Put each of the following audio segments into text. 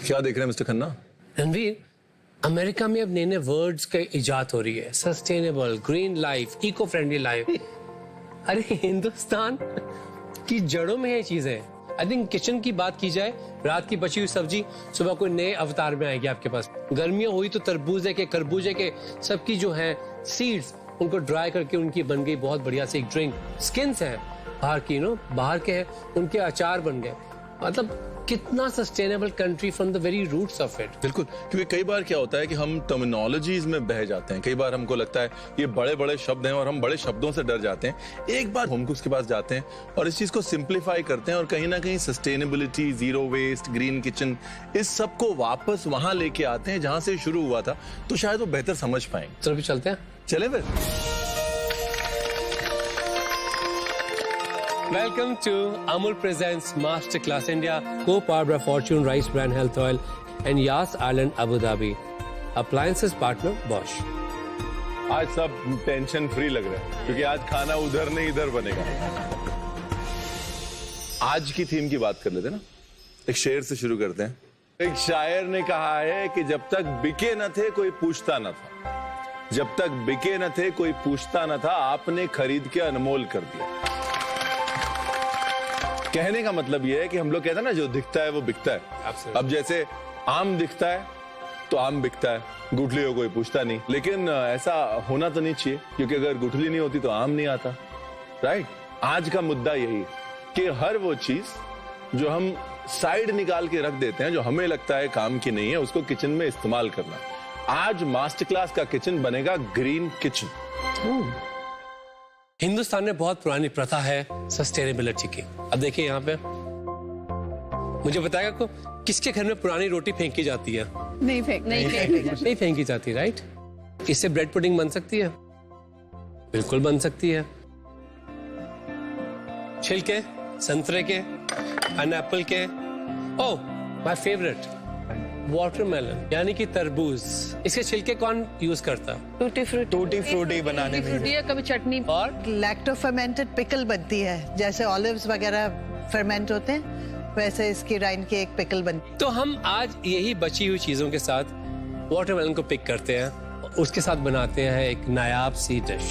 क्या देख रहे हैं मिस्टर खन्ना? रणवीर, अमेरिका में अब नए नए वर्ड्स का इजाद हो रही है। Sustainable, green life, eco friendly life. अरे हिंदुस्तान की जड़ों में है चीजें। आई थिंक किचन की बात की जाए, रात की बची हुई सब्जी सुबह कोई नए अवतार में आएगी आपके पास। गर्मियां हुई तो तरबूजे के, खरबूजे के, सबकी जो है सीड्स, उनको ड्राई करके उनकी बन गई बहुत बढ़िया सी एक ड्रिंक। स्किन्स हैं बाहर की, बाहर के हैं, उनके अचार बन गए। मतलब कितना sustainable country from the very roots of it. बिल्कुल, क्योंकि कई बार क्या होता है कि हम टर्मिनोलॉजीज में बह जाते हैं। कई बार हमको लगता है ये बड़े बड़े शब्द हैं और हम बड़े शब्दों से डर जाते हैं। एक बार होम कुक्स के पास जाते हैं और इस चीज को सिंप्लीफाई करते हैं और कहीं ना कहीं sustainability, zero waste, green kitchen, इस सब को वापस वहां लेके आते हैं जहां से शुरू हुआ था, तो शायद वो बेहतर समझ पाएंगे। चलो भी चलते हैं। चले फिर। Welcome to Amul Presents Masterclass India, co-powered by Fortune Rice Bran Health Oil and Yas Island Abu Dhabi. Appliances partner Bosch. आज सब टेंशन फ्री लग रहा है क्योंकि आज खाना उधर नहीं इधर बनेगा। आज की थीम की बात कर लेते हैं ना। एक शेर से शुरू करते हैं। एक शायर ने कहा है कि जब तक बिके न थे कोई पूछता न था, जब तक बिके न थे कोई पूछता न था, आपने खरीद के अनमोल कर दिया। कहने का मतलब यह है कि हम लोग कहते हैं ना, जो दिखता है वो बिकता है। Absolutely. अब जैसे आम दिखता है तो आम बिकता है, गुठली हो कोई पूछता नहीं। लेकिन ऐसा होना तो नहीं चाहिए, क्योंकि अगर गुठली नहीं होती तो आम नहीं आता। राइट? आज का मुद्दा यही कि हर वो चीज जो हम साइड निकाल के रख देते हैं, जो हमें लगता है काम की नहीं है, उसको किचन में इस्तेमाल करना। आज मास्टर क्लास का किचन बनेगा ग्रीन किचन। हिंदुस्तान में बहुत पुरानी प्रथा है सस्टेनेबिलिटी की। अब देखिए यहाँ पे मुझे बताएगा को किसके घर में पुरानी रोटी फेंकी जाती है? नहीं फेंकी जाती, राइट? इससे ब्रेड पुडिंग बन सकती है, बिल्कुल बन सकती है। छिलके संतरे के, पाइनएप्पल के, ओह माय फेवरेट वाटरमेलन यानी कि तरबूज। इसके छिलके कौन यूज करता है? टूटी फ्रूटी बनाने में, कभी चटनी। और लैक्टो फर्मेंटेड पिकल बनती है। जैसे ऑलिव्स वगैरह फर्मेंट होते हैं, वैसे इसकी राइंड की एक पिकल बनती है। तो हम आज यही बची हुई चीजों के साथ वाटरमेलन को पिक करते हैं, उसके साथ बनाते हैं एक नायाब सी डिश।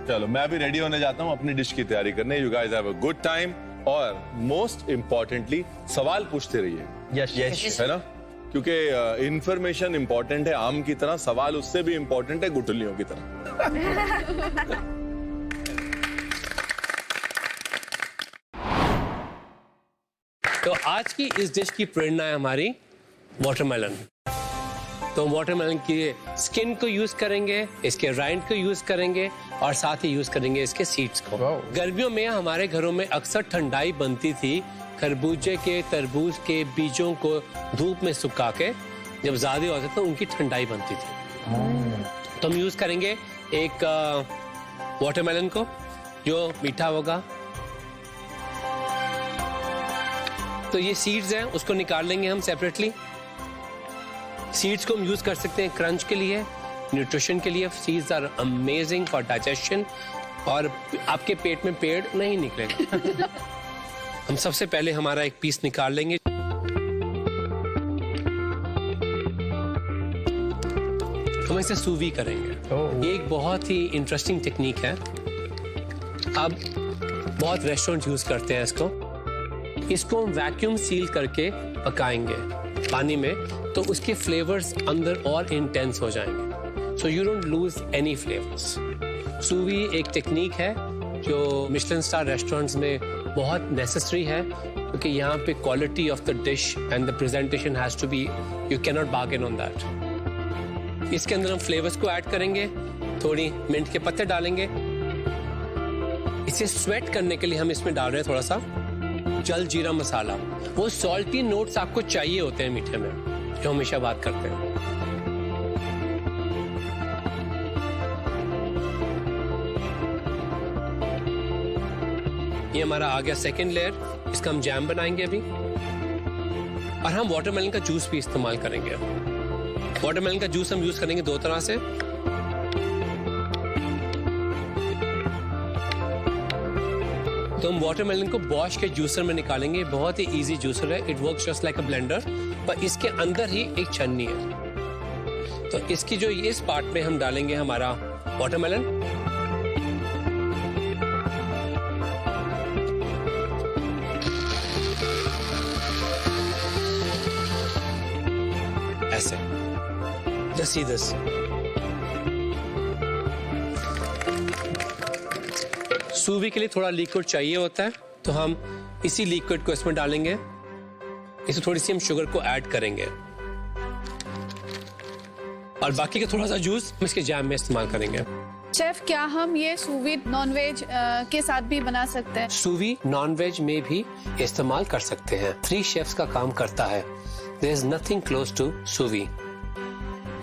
चलो मैं भी रेडी होने जाता हूँ अपनी डिश की तैयारी करने। You guys have a good time और मोस्ट इम्पोर्टेंटली सवाल पूछते रहिए। यस है ना? क्योंकि इंफॉर्मेशन इंपॉर्टेंट है आम की तरह, सवाल उससे भी इंपॉर्टेंट है गुठलियों की तरह। तो आज की इस डिश की प्रेरणा है हमारी वाटरमेलन। तो वाटरमेलन की स्किन को यूज करेंगे, इसके राइंड को यूज करेंगे और साथ ही यूज करेंगे इसके सीड्स को। गर्मियों में हमारे घरों में अक्सर ठंडाई बनती थी खरबूजे के, तरबूज के बीजों को धूप में सुखा के, जब ज्यादा होते तो उनकी ठंडाई बनती थी। तो हम यूज करेंगे एक वाटरमेलन को जो मीठा होगा। तो ये सीड्स हैं, उसको निकाल लेंगे हम सेपरेटली। सीड्स को हम यूज कर सकते हैं क्रंच के लिए, न्यूट्रिशन के लिए। Seeds are amazing for digestion और आपके पेट में पेड़ नहीं निकलेगा। हम सबसे पहले हमारा एक पीस निकाल लेंगे। हम इसे सूवी करेंगे। ये एक बहुत ही इंटरेस्टिंग टेक्निक है। अब बहुत रेस्टोरेंट यूज करते हैं इसको। इसको हम वैक्यूम सील करके पकाएंगे पानी में, तो उसके फ्लेवर्स अंदर और इंटेंस हो जाएंगे। So you don't lose any flavours. Sous vide एक टेक्निक है जो मिशेलिन स्टार रेस्टोरेंट्स में बहुत नेसेसरी है, क्योंकि यहाँ पे quality of the dish and the presentation has to be, you can not bargain on that. इसके अंदर हम फ्लेवर्स को ऐड करेंगे, थोड़ी मिंट के पत्ते डालेंगे। इसे स्वेट करने के लिए हम इसमें डाल रहे हैं थोड़ा सा जल जीरा मसाला। वो सॉल्टी नोट्स आपको चाहिए होते हैं मीठे में, जो हमेशा बात करते हैं। ये हमारा आ गया सेकेंड लेयर। इसका हम जैम बनाएंगे अभी, और हम वाटरमेलन का जूस भी इस्तेमाल करेंगे। वाटरमेलन का जूस हम यूज करेंगे दो तरह से। तो हम वाटरमेलन को बॉश के जूसर में निकालेंगे। बहुत ही इजी जूसर है, it works just like a blender, पर इसके अंदर ही एक छन्नी है। तो इसकी जो इस पार्ट में हम डालेंगे हमारा वाटरमेलन, ऐसे। Just see this. सूवी के लिए थोड़ा लिक्विड चाहिए होता है, तो हम इसी लिक्विड को इसमें डालेंगे। इसमें थोड़ी सी हम शुगर को ऐड करेंगे और बाकी का थोड़ा सा जूस हम इसके जैम में इस्तेमाल करेंगे। शेफ, क्या हम ये सूवी नॉनवेज के साथ भी बना सकते हैं? सूवी नॉनवेज में भी इस्तेमाल कर सकते हैं। 3 शेफ्स का काम करता है। There is nothing close to सूवी।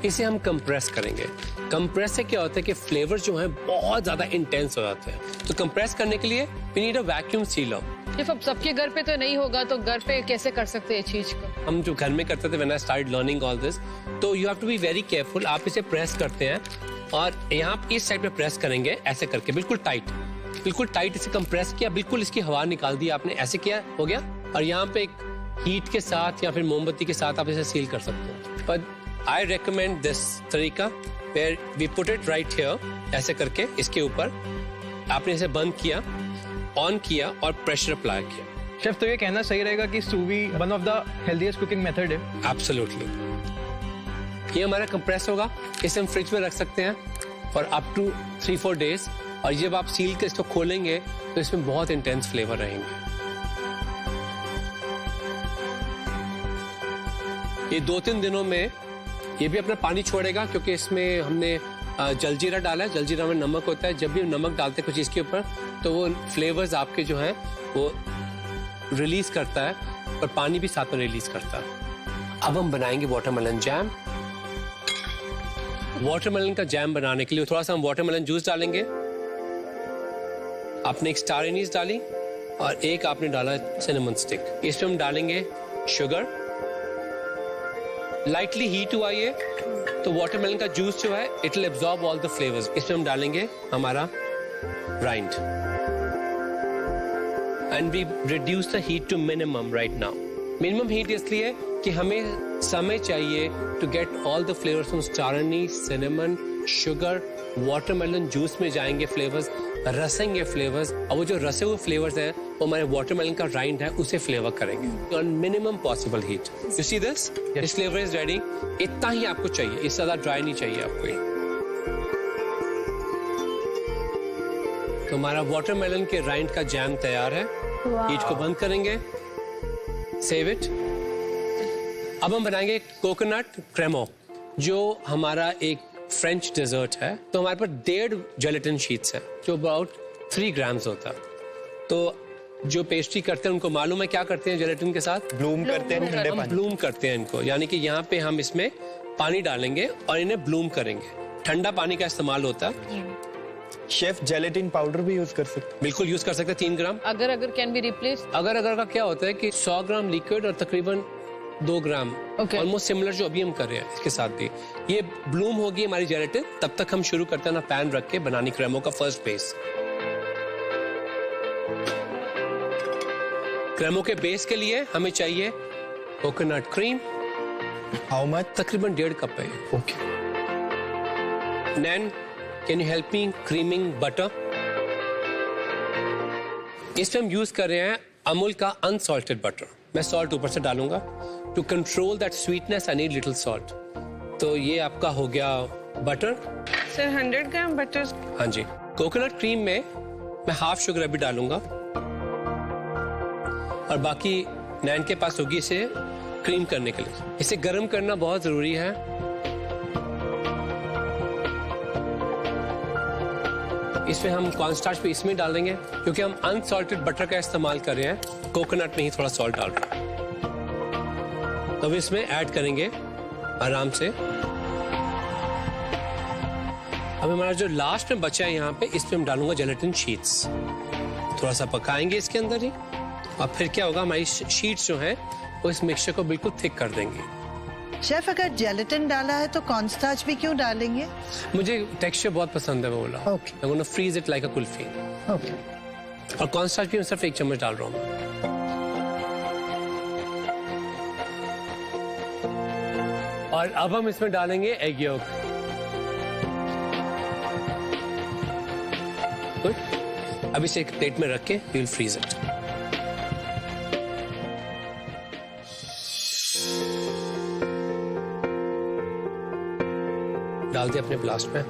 इसे हम कंप्रेस करेंगे। कंप्रेस से क्या होता है कि फ्लेवर जो है बहुत ज्यादा इंटेंस हो जाते हैं। तो कंप्रेस करने के लिए we need a vacuum sealer. सिर्फ अब सबके घर पे तो नहीं होगा, तो घर पे कैसे कर सकते हैं चीज को? हम जो घर में करते थे when I started learning all this, तो you have to be very careful. आप इसे प्रेस करते हैं और यहाँ इस साइड पे प्रेस करेंगे ऐसे करके, बिल्कुल टाइट इसे कंप्रेस किया, बिल्कुल इसकी हवा निकाल दी आपने, ऐसे किया, हो गया। और यहाँ पे एक हीट के साथ या फिर मोमबत्ती के साथ आप इसे सील कर सकते हो। पर आई रिकमेंड दिस तरीका where we put it right here, ऐसे करके इसके ऊपर आपने इसे बंद किया, ऑन किया और प्रेशर अप्लाई किया। शेफ, तो ये कहना सही रहेगा कि sous vide one of the healthiest cooking method है? एब्सोल्युटली। ये हमारा कंप्रेस होगा, इसे हम फ्रिज में रख सकते हैं फॉर अप टू 3-4 डेज। और जब आप सील के इसको खोलेंगे तो इसमें बहुत इंटेंस फ्लेवर रहेंगे। ये 2-3 दिनों में ये भी अपना पानी छोड़ेगा, क्योंकि इसमें हमने जलजीरा डाला है। जलजीरा में नमक होता है। जब भी हम नमक डालते हैं कुछ चीज के ऊपर, तो वो फ्लेवर्स आपके जो हैं वो रिलीज करता है, और पानी भी साथ में रिलीज करता है। अब हम बनाएंगे वाटरमेलन जैम। वाटरमेलन का जैम बनाने के लिए थोड़ा सा हम वाटरमेलन जूस डालेंगे। आपने एक स्टार एनीस डाली और एक आपने डाला सिनेमन स्टिक। इसमें हम डालेंगे शुगर। लाइटली हीट हुआ ये, तो वाटरमेलन का जूस जो है it will absorb all the flavours. इसमें हम डालेंगे हमारा rind and we reduce the heat to minimum right now. Minimum heat इसलिए कि हमें समय चाहिए to get all the flavours from star anise, cinnamon, sugar, watermelon juice में जाएंगे फ्लेवर्स, रसेंगे फ्लेवर्स, और वो जो रसे हुए फ्लेवर्स हैं वो हमारे वाटरमेलन का राइंड है उसे फ्लेवर करेंगे on minimum possible heat. You see this flavour is ready. इतना ही आपको चाहिए, इससे ज्यादा ड्राई नहीं चाहिए आपको ये। तो हमारा वाटरमेलन के राइंड का जैम तैयार है। हीट को बंद करेंगे, सेव इट। अब हम बनाएंगे कोकोनट क्रेमो, जो हमारा एक फ्रेंच डेजर्ट है। तो हमारे पास 1.5 जेलेटिन शीट्स है, जो अबाउट 3 ग्राम्स होता है। तो जो पेस्ट्री करते हैं उनको मालूम है क्या करते हैं जेलेटिन के साथ? ब्लूम करते हैं, ठंडे पानी। ब्लूम करते हैं इनको, यानी कि यहाँ पे हम इसमें पानी डालेंगे और इन्हें ब्लूम करेंगे। ठंडा पानी का इस्तेमाल होता है। शेफ, जेलेटिन पाउडर भी यूज कर सकते हैं? बिल्कुल यूज कर सकते हैं, 3 ग्राम। अगर कैन बी रिप्लेस? अगर का क्या होता है कि 100 ग्राम लिक्विड और तकरीबन 2 ग्राम, ऑलमोस्ट सिमिलर जो अभी हम कर रहे हैं इसके साथ भी। ये ब्लूम होगी हमारी जेलेटिन, तब तक हम शुरू करते हैं ना पैन रख के बनानी क्रेमो का फर्स्ट बेस। क्रेमो के बेस के लिए हमें चाहिए कोकोनट क्रीम। How much? तकरीबन 1.5 कप है। ओके। नैन, can you help me creaming butter? इसमें हम यूज कर रहे हैं अमूल का अनसॉल्टेड बटर। मैं सॉल्ट ऊपर से डालूंगा। To control that sweetness I need little salt. तो ये आपका हो गया बटर। सर 100 ग्राम बटर? हाँ जी। कोकोनट क्रीम में मैं हाफ शुगर अभी डालूंगा, और बाकी नैन के पास होगी इसे क्रीम करने के लिए। इसे गर्म करना बहुत जरूरी है। इसमें हम कॉर्नस्टार्च भी इसमें डाल देंगे, क्योंकि हम अनसॉल्टेड बटर का इस्तेमाल कर रहे हैं, कोकोनट में ही थोड़ा सॉल्ट डाल रहे हैं। तो इसमें ऐड करेंगे आराम से। अब हमारा जो लास्ट में बचा है यहाँ पे, इसमें हम डालूंगा जेलेटिन शीट्स। थोड़ा सा पकाएंगे इसके अंदर ही, और फिर क्या होगा, हमारी शीट्स जो हैं वो इस मिक्सचर को बिल्कुल थिक कर देंगी। शेफ, अगर जेलेटिन डाला है तो कॉर्नस्टार्च भी क्यों डालेंगे? मुझे टेक्सचर बहुत पसंद है, वो बोला। Okay. I'm gonna freeze it like a kulfi. Okay. और कॉर्नस्टार्च भी मैं सिर्फ 1 चम्मच डाल रहा हूँ। और अब हम इसमें डालेंगे एग योक। गुड। अब इसे एक प्लेट में रख के वी विल फ्रीज इट। डाल दिया अपने ब्लास्ट में।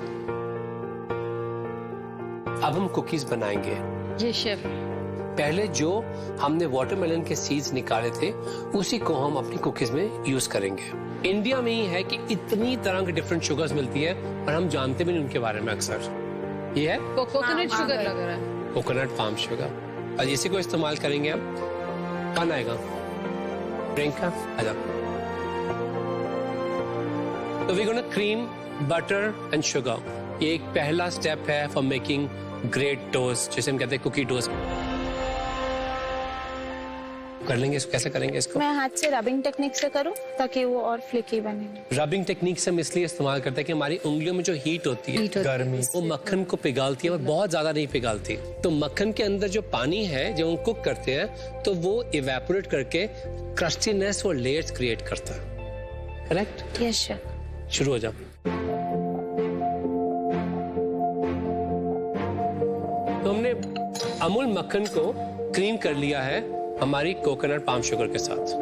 अब हम कुकीज बनाएंगे। जी शेफ। पहले जो हमने वाटरमेलन के सीड्स निकाले थे उसी को हम अपनी कुकीज में यूज करेंगे। इंडिया में ही है कि इतनी तरह की डिफरेंट शुगर्स मिलती है और हम जानते भी नहीं उनके बारे में अक्सर। ये है कोकोनट शुगर लग रहा है। कोकोनट पाम शुगर और इसी को इस्तेमाल करेंगे हम। कौन आएगा? प्रियंका आजा। तो we gonna cream butter and sugar. ये एक पहला स्टेप है फॉर मेकिंग ग्रेट टोस्ट, जिसे हम कहते हैं कुकी टोस्ट। कर लेंगे इसको। कैसे करेंगे इसको? मैं हाथ से रबिंग टेक्निक से करूं ताकि वो और फ्लिकी बने। रबिंग टेक्निक से हम इसलिए इस्तेमाल करते हैं कि हमारी उंगलियों में जो हीट होती है, गर्मी, वो मक्खन को पिघालती है और बहुत ज्यादा नहीं पिघालती। तो मक्खन के अंदर जो पानी है जब हम कुक करते हैं तो वो इवेपोरेट करके क्रस्टीनेस और लेयर्स क्रिएट करता है। करेक्ट? Yes chef. शुरू हो जाओ। तो हमने अमूल मक्खन को क्रीम कर लिया है हमारी कोकोनट पाम शुगर के साथ।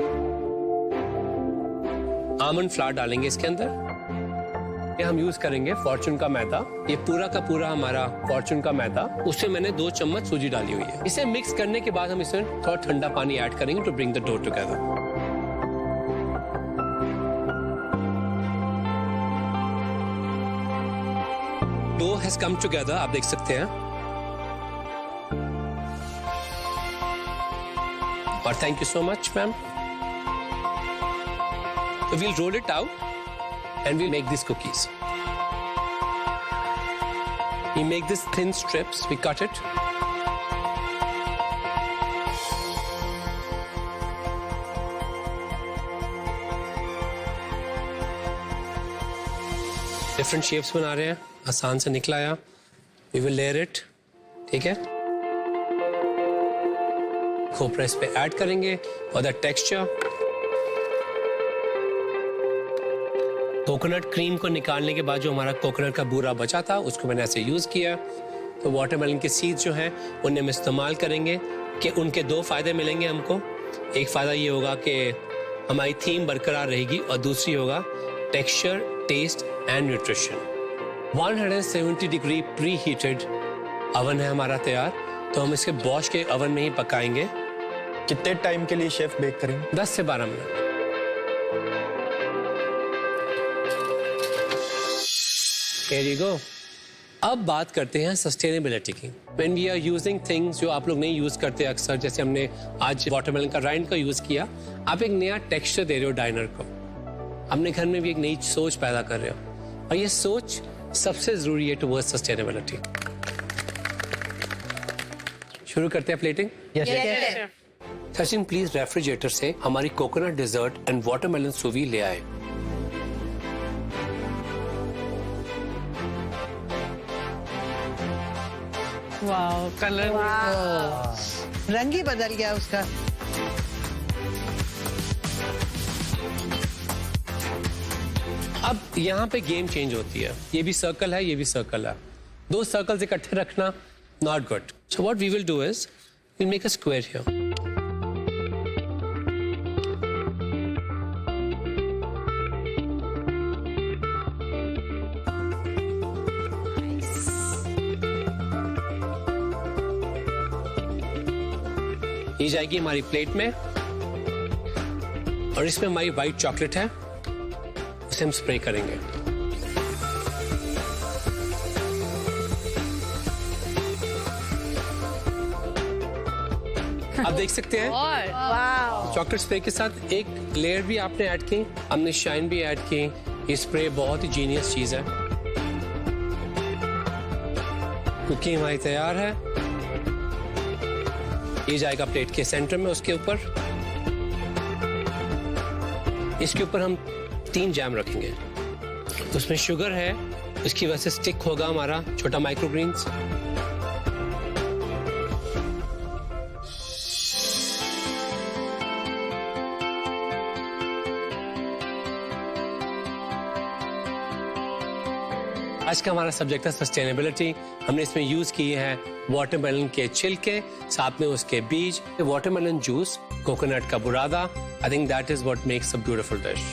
आमंड फ्लावर डालेंगे इसके अंदर। ये हम यूज करेंगे फॉर्चून का मैदा। ये पूरा का पूरा हमारा फॉर्चून का मैदा, उसमें मैंने 2 चम्मच सूजी डाली हुई है। इसे मिक्स करने के बाद हम इसमें थोड़ा ठंडा पानी ऐड करेंगे to bring the dough together. Dough has come together, आप देख सकते हैं। और thank you so much ma'am. So we'll roll it out and we'll make these cookies. We make this thin strips, we cut it. Different shapes बना रहे हैं, आसान से निकला आया। We will layer it, ठीक है? खोपरा इस पे ऐड करेंगे और द टेक्सचर। कोकोनट क्रीम को निकालने के बाद जो हमारा कोकोनट का बूरा बचा था उसको मैंने ऐसे यूज किया। तो वाटरमेलन के सीड्स जो हैं उन्हें हम इस्तेमाल करेंगे कि उनके 2 फायदे मिलेंगे हमको। एक फायदा ये होगा कि हमारी थीम बरकरार रहेगी और दूसरी होगा texture, taste and nutrition. 170 degree preheated oven है हमारा तैयार। तो हम इसके बॉश के अवन में ही पकाएंगे। कितने टाइम के लिए शेफ बेक करेंगे? 10 से 12 मिनट। Here you go. अब बात करते हैं सस्टेनेबिलिटी की। When we are using things जो आप लोग नहीं यूज करते अक्सर, जैसे हमने आज वाटरमेलन का राइंड का यूज किया, आप एक नया टेक्सचर दे रहे हो डाइनर को। अपने घर में भी एक नई सोच पैदा कर रहे हो और ये सोच सबसे जरूरी है टुवर्ड्स सस्टेनेबिलिटी। शुरू करते हैं plating. Yes. Sachin please refrigerator से हमारी कोकोनट डिजर्ट एंड वाटरमेलन सूवी ले आए। वाओ, कलर रंग ही बदल गया उसका। अब यहाँ पे गेम चेंज होती है। ये भी सर्कल है, ये भी सर्कल है। 2 सर्कल्स इकट्ठे रखना not good. So what we will do is we'll make a square here. ये जाएगी हमारी प्लेट में और इसमें हमारी व्हाइट चॉकलेट है, उसे हम स्प्रे करेंगे। आप देख सकते हैं चॉकलेट स्प्रे के साथ एक लेयर भी आपने ऐड की, हमने शाइन भी ऐड की। ये स्प्रे बहुत ही जीनियस चीज है। कुकिंग हमारी तैयार है। ये जाएगा प्लेट के सेंटर में। उसके ऊपर इसके ऊपर हम 3 जैम रखेंगे। उसमें शुगर है, इसकी वजह से स्टिक होगा हमारा छोटा माइक्रोग्रीन्स। आज का हमारा सब्जेक्ट है सस्टेनेबिलिटी। हमने इसमें यूज किए हैं वाटरमेलन के छिलके, साथ में उसके बीज, वाटरमेलन जूस, कोकोनट का बुरादा। I think that is what makes a beautiful dish.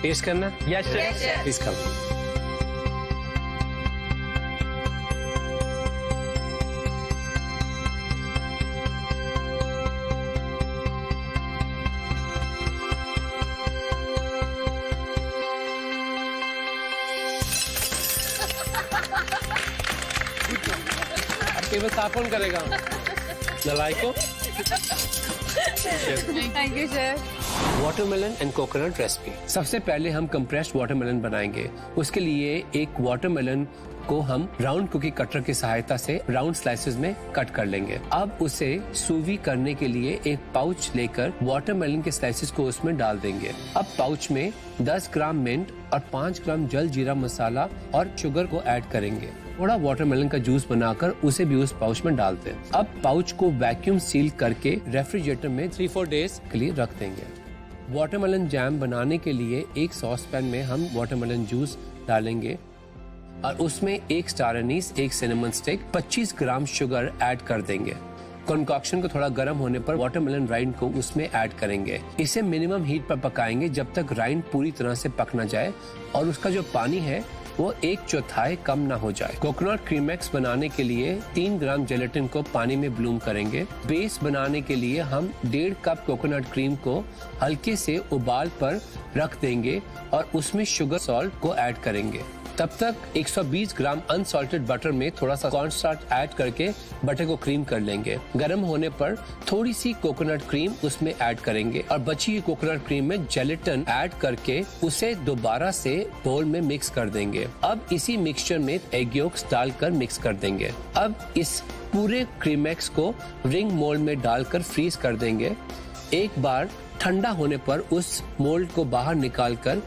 Taste करना? Yes, sir. Please come. Table साफ कौन करेगा? नलाई को। Thank you sir. Watermelon and coconut recipe. सबसे पहले हम कंप्रेस्ड वाटरमेलन बनाएंगे। उसके लिए एक वाटरमेलन को हम राउंड कुकी कटर की सहायता से राउंड स्लाइसेस में कट कर लेंगे। अब उसे सूवी करने के लिए एक पाउच लेकर वाटरमेलन के स्लाइसेस को उसमें डाल देंगे। अब पाउच में 10 ग्राम मिंट और 5 ग्राम जल जीरा मसाला और शुगर को ऐड करेंगे। थोड़ा वाटरमेलन का जूस बनाकर उसे भी उस पाउच में डालते हैं। अब पाउच को वैक्यूम सील करके रेफ्रिजरेटर में 3-4 डेज के लिए रख देंगे। वाटरमेलन जैम बनाने के लिए एक सॉस पैन में हम वाटरमेलन जूस डालेंगे और उसमें 1 star Annie's, 1 cinnamon stick, 25 gram sugar add कर देंगे। कंकॉक्शन को थोड़ा गर्म होने पर वाटरमेलन राइंड को उसमें ऐड करेंगे। इसे मिनिमम हीट पर पकाएंगे जब तक राइंड पूरी तरह से पक ना जाए और उसका जो पानी है वो 1/4 कम ना हो जाए। कोकोनट क्रीमेक्स बनाने के लिए 3 ग्राम जेलेटिन को पानी में ब्लूम करेंगे। बेस बनाने के लिए हम 1.5 कप कोकोनट क्रीम को हल्के से उबाल पर रख देंगे और उसमें शुगर सॉल्ट को ऐड करेंगे। तब तक 120 ग्राम अनसॉल्टेड बटर में थोड़ा सा कॉर्नस्टार्च ऐड करके बटर को क्रीम कर लेंगे। गर्म होने पर थोड़ी सी कोकोनट क्रीम उसमें ऐड करेंगे और बची हुई कोकोनट क्रीम में जेलेटिन ऐड करके उसे दोबारा से बोल में मिक्स कर देंगे। अब इसी मिक्सचर में एग योक्स डालकर मिक्स कर देंगे। अब इस पूरे क्रीमेक्स को रिंग मोल्ड में डालकर फ्रीज कर देंगे। एक बार ठंडा होने पर उस मोल्ड को बाहर निकालकर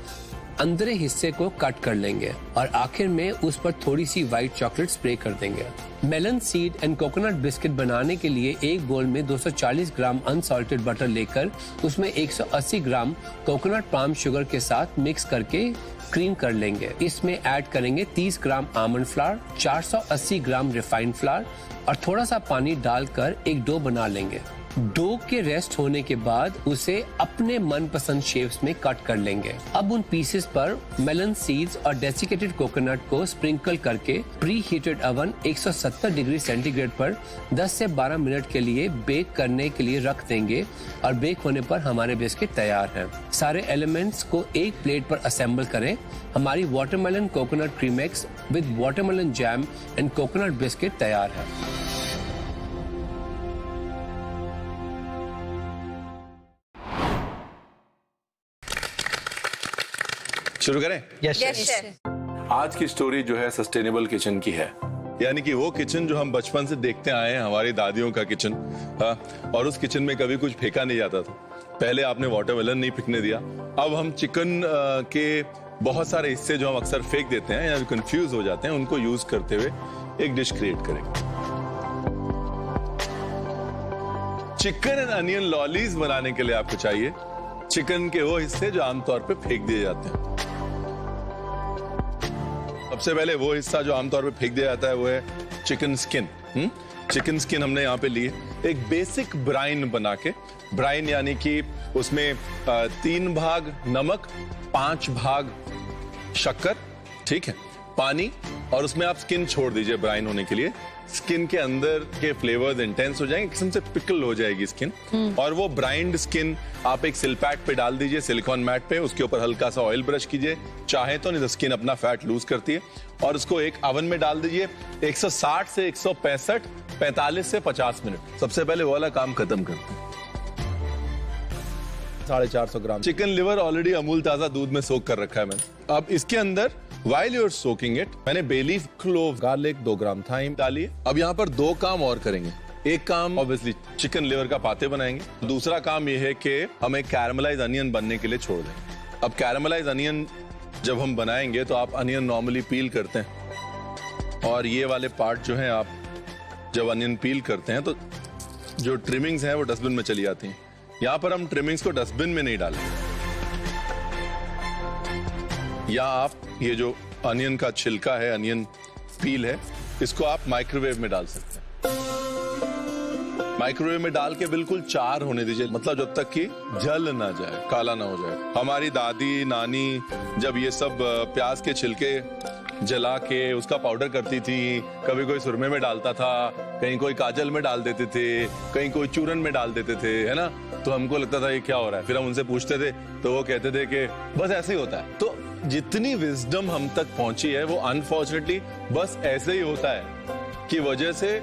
अंदर हिस्से को कट कर लेंगे और आखिर में उस पर थोड़ी सी व्हाइट चॉकलेट स्प्रे कर देंगे। Melon seed and coconut biscuit बनाने के लिए एक बोल में 240 ग्राम अनसॉल्टेड बटर लेकर उसमें 180 ग्राम कोकोनट पाम शुगर के साथ मिक्स करके क्रीम कर लेंगे। इसमें ऐड करेंगे 30 ग्राम आमंड फ्लावर, 480 ग्राम रिफाइंड फ्लावर और थोड़ा सा पानी डालकर एक डो बना लेंगे। डो के रेस्ट होने के बाद उसे अपने मनपसंद शेप्स में कट कर लेंगे। अब उन पीसेस पर मेलन सीड्स और डेसिकेटेड कोकोनट को स्प्रिंकल करके pre heated oven 170 degree centigrade पर 10 से 12 मिनट के लिए बेक करने के लिए रख देंगे और बेक होने पर हमारे बिस्किट तैयार हैं। सारे एलिमेंट्स को एक प्लेट पर असेंबल करें। हमारी watermelon coconut cremeux with watermelon jam and coconut biscuit तैयार है। शुरू करें? Yes, sir. Yes sir. आज की स्टोरी जो है सस्टेनेबल किचन की है, यानी कि वो किचन जो हम बचपन से देखते आए हैं, हमारी दादियों का किचन। हाँ, और उस किचन में कभी कुछ फेंका नहीं जाता था। पहले आपने वाटरमेलन नहीं फेंकने दिया, अब हम चिकन के बहुत सारे हिस्से जो हम अक्सर फेंक देते हैं या कंफ्यूज हो जाते हैं, उनको यूज करते हुए एक डिश क्रिएट करेंगे। चिकन एंड अनियन लॉलीज बनाने के लिए आपको चाहिए चिकन के वो हिस्से जो आमतौर पे फेंक दिए जाते हैं। सबसे पहले वो हिस्सा जो आमतौर पे फेंक दिया जाता है वो है चिकन स्किन। चिकन स्किन हमने यहाँ पे लिए एक बेसिक ब्राइन बना के। ब्राइन यानी कि उसमें 3 भाग नमक, 5 भाग शक्कर, ठीक है, पानी, और उसमें आप स्किन छोड़ दीजिए ब्राइन होने के लिए। स्किन के अंदर के फ्लेवर्स इंटेंस हो जाएंगे, किस्म से पिकल हो जाएगी स्किन। और वो ब्राइंड स्किन आप एक सिलपैट पे डाल दीजिए, सिलिकॉन मैट पे, उसके ऊपर हल्का सा ऑयल ब्रश कीजिए, चाहे तो, नहीं तो स्किन अपना फैट लूज करती है। और उसको एक ओवन में डाल दीजिए 160 से 165, 45 से 50 मिनट। सबसे पहले वो वाला काम खत्म करते हैं। 450 gram chicken liver already Amul ताजा दूध में सोक कर रखा है मैंने। अब इसके अंदर While you're soaking it, मैंने bay leaf, clove, garlic, 2 ग्राम thyme डाली है। अब यहाँ पर 2 काम और करेंगे। एक काम ऑब्वियसली चिकन लिवर का पाते बनाएंगे। दूसरा काम ये है कि हम एक कैरमलाइज अनियन बनने के लिए छोड़ दें। अब कैरमलाइज अनियन जब हम बनाएंगे तो आप अनियन नॉर्मली पील करते हैं, और ये वाले पार्ट जो हैं, आप जब अनियन पील करते हैं तो जो ट्रिमिंग्स हैं वो डस्टबिन में चली जाती हैं। यहाँ पर हम ट्रिमिंग्स को डस्टबिन में नहीं डालें, या आप ये जो अनियन का छिलका है, अनियन पील है, इसको आप माइक्रोवेव में डाल सकते हैं। माइक्रोवेव में डाल के बिल्कुल 4 होने दीजिए, मतलब जब तक कि जल ना जाए, काला ना हो जाए। हमारी दादी नानी जब ये सब प्याज के छिलके जला के उसका पाउडर करती थी, कभी कोई सुरमे में डालता था, कहीं कोई काजल में डाल देते थे, कहीं कोई चूरन में डाल देते थे, है ना। तो हमको लगता था ये क्या हो रहा है, फिर हम उनसे पूछते थे तो वो कहते थे कि बस ऐसे ही होता है। तो जितनी विजडम हम तक पहुंची है वो अनफॉर्चुनेटली बस ऐसे ही होता है की वजह से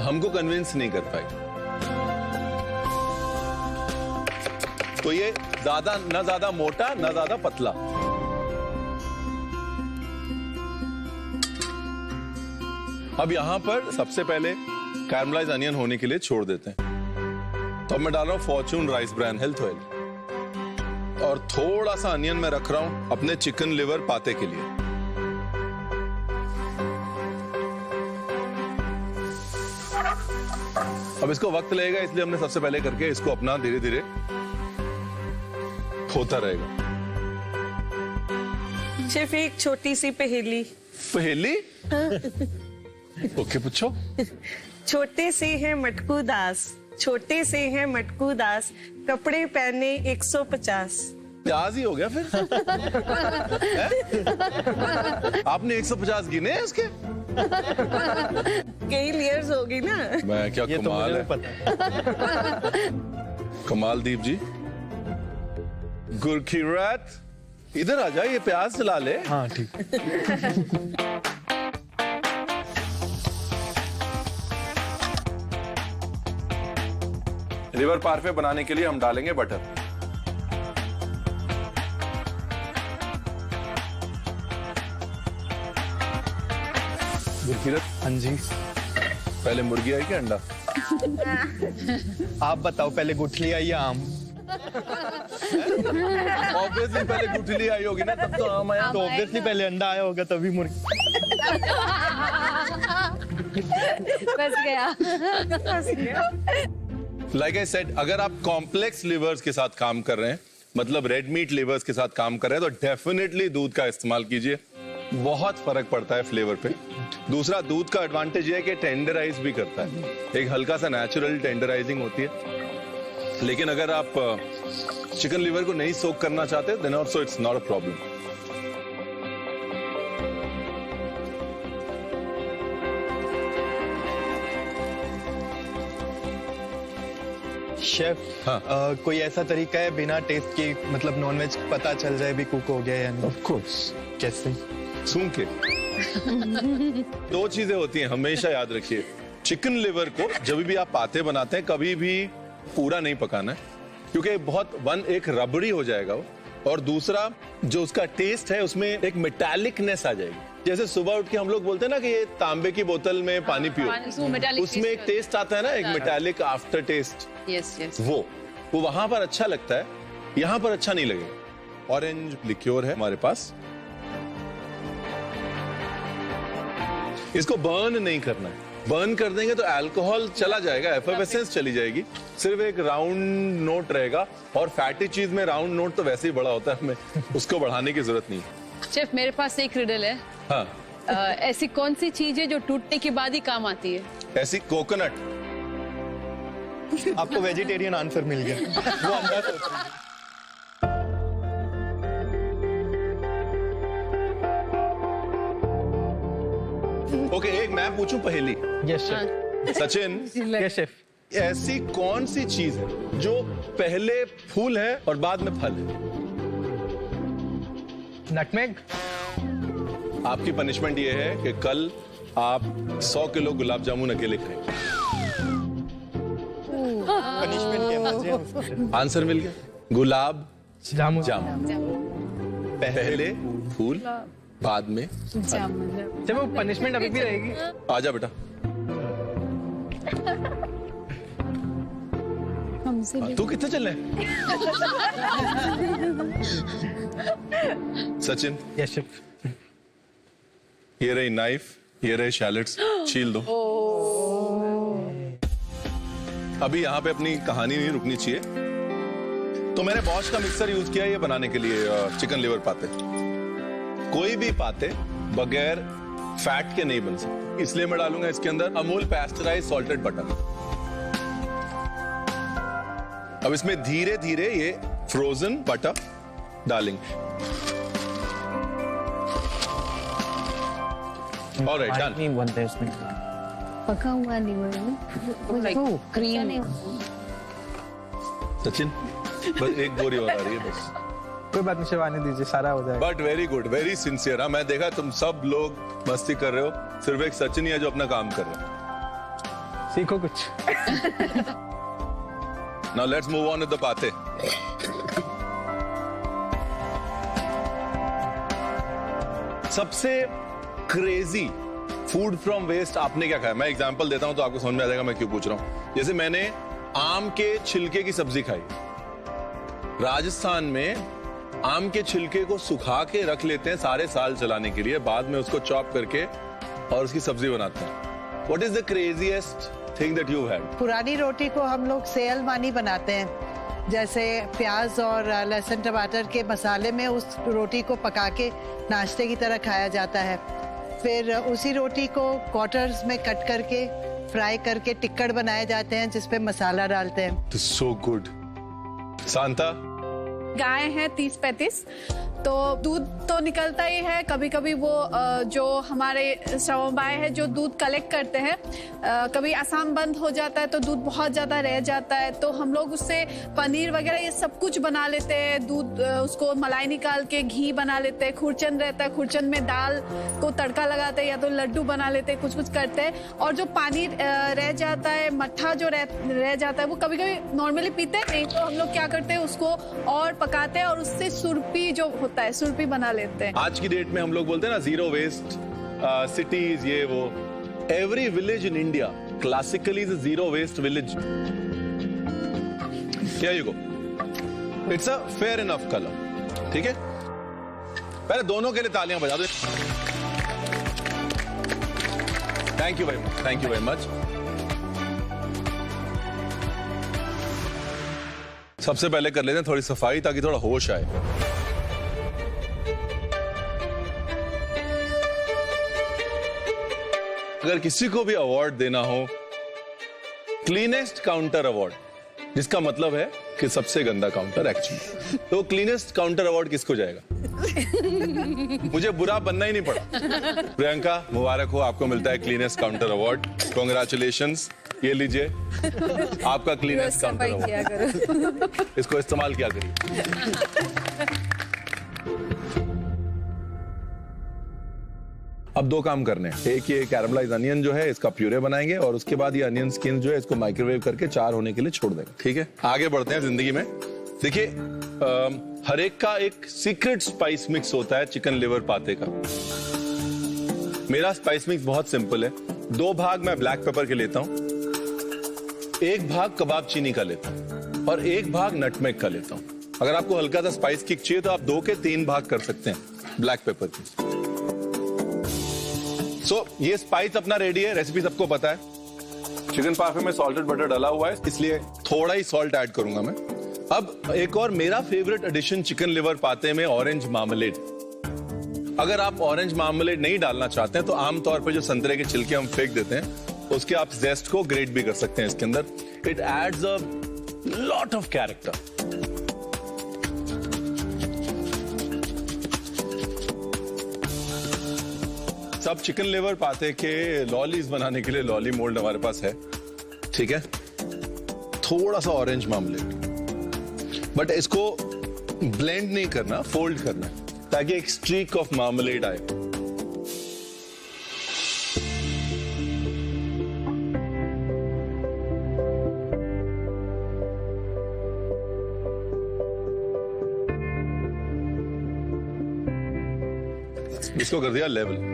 हमको कन्विंस नहीं कर पाई। तो ये ज्यादा ना ज्यादा मोटा ना ज्यादा पतला। अब यहां पर सबसे पहले कैरमलाइज अनियन होने के लिए छोड़ देते हैं। तो अब मैं डाल रहा हूं Fortune rice bran health oil, और थोड़ा सा अनियन मैं रख रहा हूं अपने चिकन लिवर पाते के लिए। अब इसको वक्त लगेगा, इसलिए हमने सबसे पहले करके इसको अपना धीरे धीरे होता रहेगा। शेफ एक छोटी सी पहेली। पहेली? ओके पूछो। छोटे से है मटकू दास, छोटे से है मटकू दास, कपड़े पहने 150। प्याज ही हो गया फिर। आपने 150 गिने हैं इसके? कई लेयर्स होगी ना। मैं क्या ये कमाल तो है। मुझे पता है। कमाल दीप जी। गुरखीरत इधर आ जा, ये प्याज चला ले। हाँ ठीक। लिवर पार्फे बनाने के लिए हम डालेंगे बटर। गुरखीरत, हाँ जी। पहले मुर्गी आई कि अंडा? आप बताओ पहले गुठली आई या आम? ऑब्वियसली पहले गुठली आई होगी ना, तब तो आम आया। तो ऑब्वियसली पहले अंडा आया होगा तभी मुर्गी। बस गया। लाइक आई सेड, अगर आप कॉम्प्लेक्स लिवर्स के साथ काम कर रहे हैं, मतलब रेड मीट लिवर्स के साथ काम कर रहे हैं, तो डेफिनेटली दूध का इस्तेमाल कीजिए। बहुत फर्क पड़ता है फ्लेवर पे। दूसरा, दूध का एडवांटेज ये है कि टेंडराइज भी करता है, एक हल्का सा नेचुरल टेंडराइजिंग होती है। लेकिन अगर आप चिकन लिवर को नहीं सोक करना चाहते, then also it's not a problem. Chef, हाँ। कोई ऐसा तरीका है बिना टेस्ट के, मतलब नॉनवेज पता चल जाए भी कुक हो गया या नहीं? Of course. कैसे? सूंघ के। 2 चीजें होती हैं, हमेशा याद रखिए। चिकन लिवर को जब भी आप पाते बनाते हैं, कभी भी पूरा नहीं पकाना है, क्योंकि बहुत एक रबड़ी हो जाएगा वो, और दूसरा जो उसका टेस्ट है उसमें एक मेटालिकनेस आ जाएगी। जैसे सुबह उठ के हम लोग बोलते हैं ना कि ये तांबे की बोतल में पानी पियो, उसमें एक टेस्ट आता है ना, एक metallic after taste. Yes yes. वो वहां पर अच्छा लगता है, यहां पर अच्छा नहीं लगेगा। ऑरेंज लिक्योर है हमारे पास, इसको बर्न नहीं करना है। बर्न कर देंगे तो अल्कोहल चला जाएगा, एफर्वेसेंस चली जाएगी, सिर्फ एक राउंड नोट रहेगा। और फैटी चीज में राउंड नोट तो वैसे ही बड़ा होता है, हमें उसको बढ़ाने की जरूरत नहीं है। शेफ मेरे पास एक रिडल है। हाँ। ऐसी कौन सी चीज है जो टूटने के बाद ही काम आती है? ऐसी कोकोनट। आपको वेजिटेरियन आंसर मिल गया। वो अंडा सोच रही है। ओके, एक मैं पूछूं पहेली। Yes chef. Sachin, yes chef. ऐसी कौन सी चीज है जो पहले फूल है और बाद में फल है? नटमेग। आपकी पनिशमेंट ये है कि कल आप 100 किलो गुलाब जामुन अकेले खाएंगे। पनिशमेंट क्या मजे हैं उसको? आंसर मिल गया, गुलाब जामुन। जामुन। पहले फूल, बाद में जब वो पनिशमेंट अभी भी रहेगी। आजा बेटा। तू कितने चल रहे? Sachin, yes chef. ये रही नाइफ, ये रहे शैलेट्स, छील दो। अभी यहाँ पे अपनी कहानी नहीं रुकनी चाहिए। तो मैंने बॉश का मिक्सर यूज किया ये बनाने के लिए चिकन लिवर पाते। कोई भी पाते बगैर फैट के नहीं बन सकते, इसलिए मैं डालूंगा इसके अंदर अमूल पैस्चराइज्ड सॉल्टेड बटर। अब इसमें धीरे धीरे ये फ्रोजन बटर डालेंगे। Alright, done. पका हुआ नहीं क्रीम। सचिन बस एक बोरी और आ रही है बस। कोई बात नहीं, शिवानी दीजिए, सारा हो जाएगा। But very good, very sincere. हाँ, मैं देखा तुम सब लोग मस्ती कर रहे हो, सिर्फ एक सचिन ही है जो अपना काम कर रहा है। सीखो कुछ। Now let's move on with the पाते। सबसे क्रेजी फूड फ्रॉम वेस्ट आपने क्या खाया? मैं एग्जांपल देता हूं तो आपको समझ में आ जाएगा मैं क्यों पूछ रहा हूं। जैसे मैंने आम के छिलके की सब्जी खाई। राजस्थान में आम के छिलके को सुखा के रख लेते हैं सारे साल चलाने के लिए, बाद में उसको चॉप करके और उसकी सब्जी बनाते हैं। What is the craziest thing that you had? पुरानी रोटी को हम लोग सेयल मानी बनाते हैं, जैसे प्याज और लहसुन टमाटर के मसाले में उस रोटी को पका के नाश्ते की तरह खाया जाता है। फिर उसी रोटी को क्वार्टर्स में कट करके फ्राई करके टिक्कड़ बनाए जाते हैं जिसपे मसाला डालते हैं। So good. शांता? गाय है 30-35, तो दूध तो निकलता ही है। कभी कभी वो जो हमारे समवाय है जो दूध कलेक्ट करते हैं, कभी आसाम बंद हो जाता है तो दूध बहुत ज़्यादा रह जाता है, तो हम लोग उससे पनीर वगैरह ये सब कुछ बना लेते हैं। दूध उसको मलाई निकाल के घी बना लेते हैं। खुरचन रहता है, खुरचन में दाल को तड़का लगाते हैं या तो लड्डू बना लेते हैं, कुछ कुछ करते हैं। और जो पानी रह जाता है, मट्ठा जो रह जाता है, वो कभी कभी नॉर्मली पीते हैं, नहीं तो हम लोग क्या करते हैं उसको और पकाते हैं और उससे सुरपी जो होता है सुरपी बना लेते हैं। आज की डेट में हम लोग बोलते हैं ना जीरो वेस्ट सिटीज, ये वो। Every village in India classically is a zero waste village. Here you go. It's a fair enough color. ठीक है, पहले दोनों के लिए तालियां बजा दो। Thank you very much, thank you very much. सबसे पहले कर लेते हैं थोड़ी सफाई ताकि थोड़ा होश आए। अगर किसी को भी अवार्ड देना हो, क्लीनेस्ट काउंटर अवार्ड, जिसका मतलब है कि सबसे गंदा काउंटर एक्चुअली, तो क्लीनेस्ट काउंटर अवार्ड किसको जाएगा? मुझे बुरा बनना ही नहीं पड़ा। प्रियंका, मुबारक हो, आपको मिलता है क्लीनेस्ट काउंटर अवार्ड। कांग्रेचुलेशंस, ये लीजिए आपका क्लीनेस्ट काउंटर अवार्ड। इसको इस्तेमाल किया करिए। अब दो काम करने हैं। एक ये कैरमलाइज अनियन जो है इसका प्यूरे बनाएंगे और उसके बाद ये अनियन स्किन जो है इसको माइक्रोवेव करके 4 होने के लिए छोड़ देंगे। ठीक है, आगे बढ़ते हैं जिंदगी में। देखिए, हर एक का एक सीक्रेट स्पाइस मिक्स होता है चिकन लिवर पाते का। मेरा स्पाइस मिक्स बहुत सिंपल है। 2 भाग मैं ब्लैक पेपर के लेता हूं, 1 भाग कबाब चीनी का लेता हूं और 1 भाग नटमेग का लेता हूं। अगर आपको हल्का सा स्पाइस किक चाहिए तो आप 2 के 3 भाग कर सकते हैं ब्लैक पेपर के। ये स्पाइस अपना रेडी है, रेसिपी सबको पता है। चिकन पार्फे में सॉल्टेड बटर डाला हुआ है, इसलिए थोड़ा ही सॉल्ट ऐड करूंगा मैं। अब एक और मेरा फेवरेट एडिशन चिकन लिवर पाते में ऑरेंज मार्मलेड। अगर आप ऑरेंज मार्मलेड नहीं डालना चाहते हैं तो आमतौर पर जो संतरे के छिलके हम फेंक देते हैं उसके आप जेस्ट को ग्रेट भी कर सकते हैं इसके अंदर। It adds a lot of character. सब चिकन लिवर पाते के लॉलीज बनाने के लिए लॉली मोल्ड हमारे पास है। ठीक है, थोड़ा सा ऑरेंज मार्मलेड, बट इसको ब्लेंड नहीं करना, फोल्ड करना ताकि एक स्ट्रीक ऑफ मार्मलेड आए। इसको कर दिया लेवल।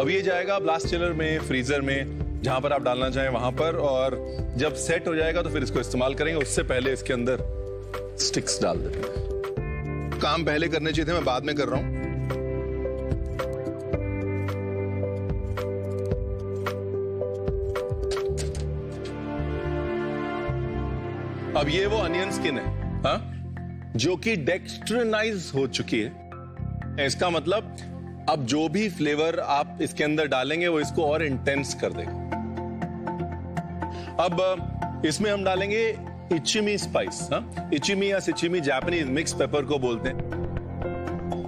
अब ये जाएगा ब्लास्ट चिलर में, फ्रीजर में, जहां पर आप डालना चाहें वहां पर, और जब सेट हो जाएगा तो फिर इसको इस्तेमाल करेंगे। उससे पहले इसके अंदर स्टिक्स डाल देते हैं। काम पहले करने चाहिए थे, मैं बाद में कर रहा हूं। अब ये वो अनियन स्किन है, हाँ? जो कि डेक्स्ट्रिनाइज हो चुकी है। इसका मतलब अब जो भी फ्लेवर आप इसके अंदर डालेंगे वो इसको और इंटेंस कर देगा। अब इसमें हम डालेंगे इचिमी स्पाइस। इचिमी या सिचिमी जापानीज मिक्स पेपर को बोलते हैं,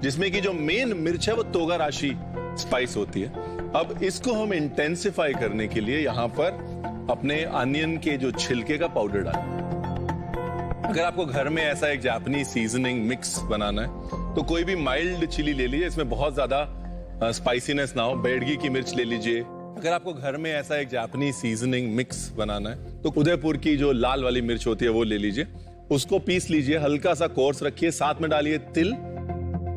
जिसमें की जो मेन मिर्च है वो तोगाराशी स्पाइस होती है। अब इसको हम इंटेंसिफाई करने के लिए यहां पर अपने अनियन के जो छिलके का पाउडर डालें। अगर आपको घर में ऐसा एक जापानी सीजनिंग मिक्स बनाना है तो कोई भी माइल्ड चिली ले लीजिए, इसमें बहुत ज्यादा स्पाइसीनेस ना हो। बेडगी की मिर्च ले लीजिए। अगर आपको घर में ऐसा एक जापानी सीजनिंग मिक्स बनाना है तो उदयपुर की जो लाल वाली मिर्च होती है वो ले लीजिए, उसको पीस लीजिए, हल्का सा कोर्स रखिए, साथ में डालिए तिल,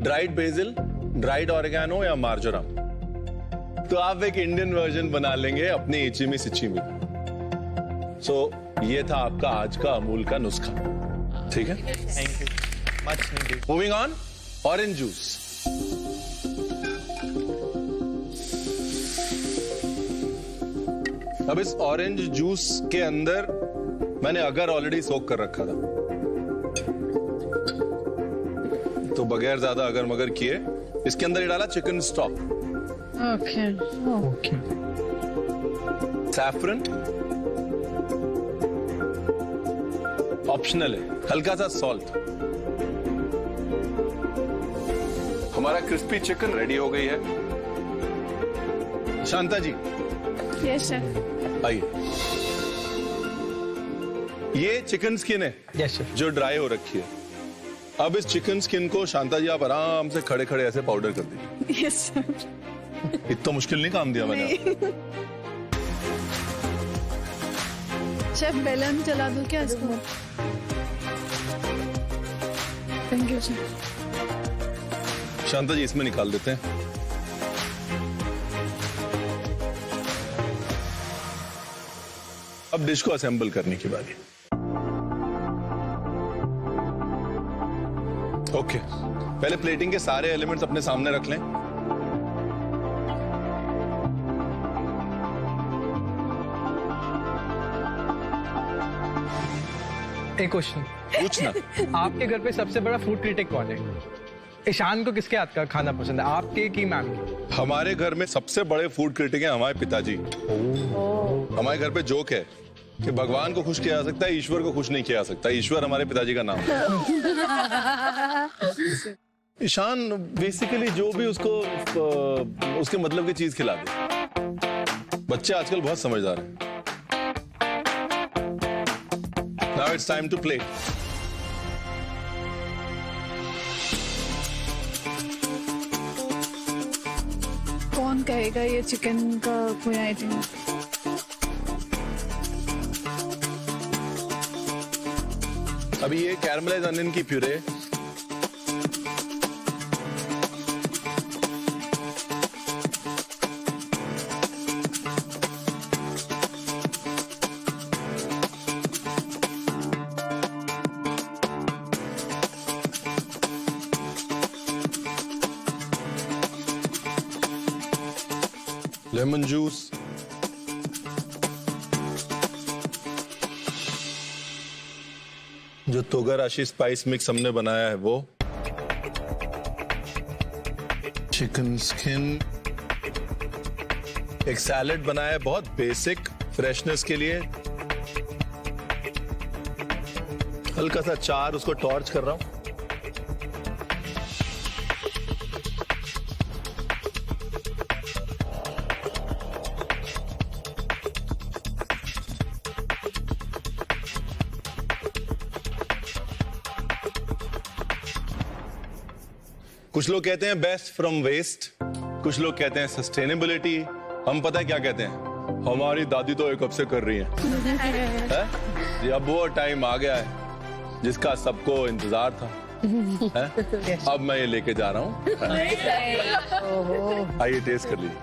ड्राइड बेसिल, ड्राइड ऑरिगेनो या मार्जोराम। तो आप एक इंडियन वर्जन बना लेंगे अपनी इचिमी सिचिमी। सो ये था आपका आज का अमूल का नुस्खा, ठीक है? Thank you much needed. Moving on, orange juice. अब इस ऑरेंज जूस के अंदर मैंने अगर ऑलरेडी सोक कर रखा था, तो बगैर ज्यादा अगर मगर किए इसके अंदर ये डाला chicken stock, okay saffron optional है, हल्का सा सॉल्ट। हमारा क्रिस्पी चिकन रेडी हो गई है। शांता जी यस सर। आइए, ये चिकन स्किन है यस सर। जो ड्राई हो रखी है। अब इस चिकन स्किन को शांता जी आप आराम से खड़े खड़े ऐसे पाउडर कर दीजिए। Yes sir. इतना मुश्किल नहीं काम दिया मैंने। शेफ बेलन चला दूं क्या इसको? Thank you sir. Shanta ji इसमें निकाल देते हैं। अब डिश को असेंबल करने की बारी। ओके, पहले प्लेटिंग के सारे एलिमेंट्स अपने सामने रख लें। एक क्वेश्चन पूछना। आपके घर पे सबसे बड़ा फूड क्रिटिक कौन है? ईशान को किसके हाथ का खाना पसंद है, आपके की मैम के? हमारे घर में सबसे बड़े फूड क्रिटिक हैं हमारे पिताजी। हमारे घर पे जोक है कि भगवान को खुश किया जा सकता है, ईश्वर को खुश नहीं किया जा सकता। ईश्वर हमारे पिताजी का नाम है। ईशान बेसिकली जो भी उसको उसके मतलब की चीज खिला दे। बच्चे आजकल बहुत समझदार हैं। Now it's time to play. कौन कहेगा ये चिकन का कोई आइटम? अभी ये कैरमलाइज अनियन की प्यूरे, लेमन जूस, जो तोगाराशी स्पाइस मिक्स हमने बनाया है वो, चिकन स्किन, एक सैलेड बनाया है बहुत बेसिक फ्रेशनेस के लिए, हल्का सा चार उसको टॉर्च कर रहा हूं। कुछ लोग कहते हैं बेस्ट फ्रॉम वेस्ट, कुछ लोग कहते हैं सस्टेनेबिलिटी। हम पता है क्या कहते हैं? हमारी दादी तो एक कब से कर रही है? अब वो टाइम आ गया है जिसका सबको इंतजार था। है? अब मैं ये लेके जा रहा हूँ। आइए टेस्ट कर लीजिए।